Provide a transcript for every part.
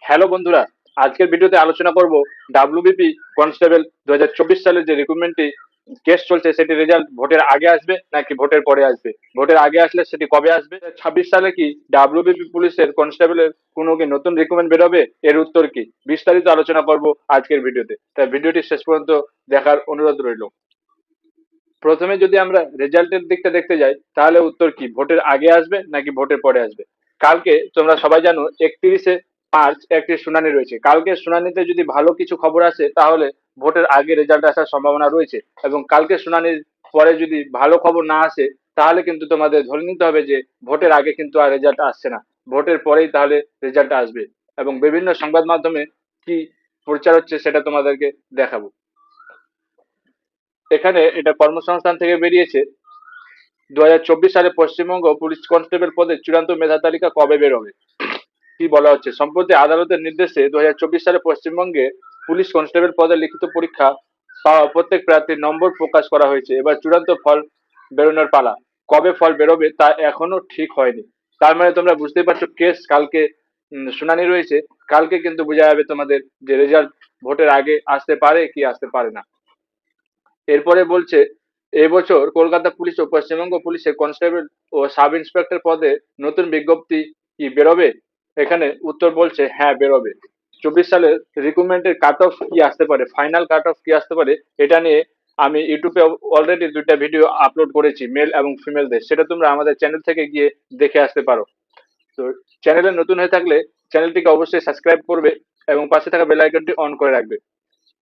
Hello বন্ধুরা, আজকের ভিডিওতে আলোচনা করব ডাব্লিউবিপি কনস্টেবল 2024 সালের যে রিক্রুটমেন্টটি কেস চলছে সেটি রেজাল্ট ভোটের আগে আসবে নাকি ভোটের পরে আসবে। ভোটের আগে আসলে সেটি কবে আসবে? 26 সালে কি ডাব্লিউবিপি পুলিশের কনস্টেবলের কোনো কি নতুন রিক্রুটমেন্ট বেরোবে? এর উত্তর কি? বিস্তারিত আলোচনা করব আজকের ভিডিওতে, তাই ভিডিওটি শেষ পর্যন্ত দেখার অনুরোধ রইল। প্রথমে যদি আমরা রেজাল্টের দিকটা দেখতে যাই, তাহলে উত্তর কি, ভোটের আগে আসবে নাকি ভোটের পরে আসবে। কালকে তোমরা সবাই জানো 31শে মার্চ একটি শুনানি রয়েছে। কালকে শুনানিতে যদি ভালো কিছু খবর আসে তাহলে ভোটের আগে রেজাল্ট আসার সম্ভাবনা রয়েছে, এবং কালকে শুনানির পরে যদি ভালো খবর না আসে তাহলে কিন্তু তোমাদের ধরে নিতে হবে যে ভোটের আগে কিন্তু আর রেজাল্ট আসছে না, ভোটের পরেই তাহলে রেজাল্ট আসবে। এবং বিভিন্ন সংবাদ মাধ্যমে কি প্রচার হচ্ছে সেটা তোমাদেরকে দেখাবো। এখানে এটা কর্মসংস্থান থেকে বেরিয়েছে। 2024 সালে পশ্চিমবঙ্গ পুলিশ কনস্টেবল পদে চূড়ান্ত মেধা তালিকা কবে বেরোবে? কি বলা হচ্ছে, সম্প্রতি আদালতের নির্দেশে 2024 সালে পশ্চিমবঙ্গে পুলিশ কনস্টেবল পদে লিখিত পরীক্ষা পাওয়া প্রত্যেক প্রার্থীর নম্বর প্রকাশ করা হয়েছে। এবার চূড়ান্ত ফল বেরোনোর পালা। কবে ফল বেরোবে তা এখনো ঠিক হয়নি। তার মানে তোমরা বুঝতেই পারছো, কেস কালকে শুনানি রয়েছে। কালকে কিন্তু বোঝা যাবে তোমাদের যে রেজাল্ট ভোটের আগে আসতে পারে কি আসতে পারে না। এরপরে বলছে, এবছর কলকাতা পুলিশ ও পশ্চিমবঙ্গ পুলিশের কনস্টেবল ও সাব ইন্সপেক্টর পদে নতুন বিজ্ঞপ্তি কি বেরোবে? এখানে উত্তর বলছে হ্যাঁ, বেরোবে। 24 সালের রিক্রুটমেন্টের কাট অফ কি আসতে পারে, ফাইনাল কাট অফ কি আসতে পারে, এটা নিয়ে আমি ইউটিউবে অলরেডি দুইটা ভিডিও আপলোড করেছি, মেল এবং ফিমেলদের। সেটা তোমরা আমাদের চ্যানেল থেকে গিয়ে দেখে আসতে পারো। তো চ্যানেলে নতুন হয়ে থাকলে চ্যানেলটিকে অবশ্যই সাবস্ক্রাইব করবে এবং পাশে থাকা বেল আইকনটি অন করে রাখবে।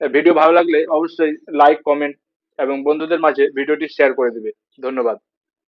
ভিডিও ভালো লাগলে অবশ্যই লাইক, কমেন্ট এবং বন্ধুদের মাঝে ভিডিওটি শেয়ার করে দিবে। ধন্যবাদ।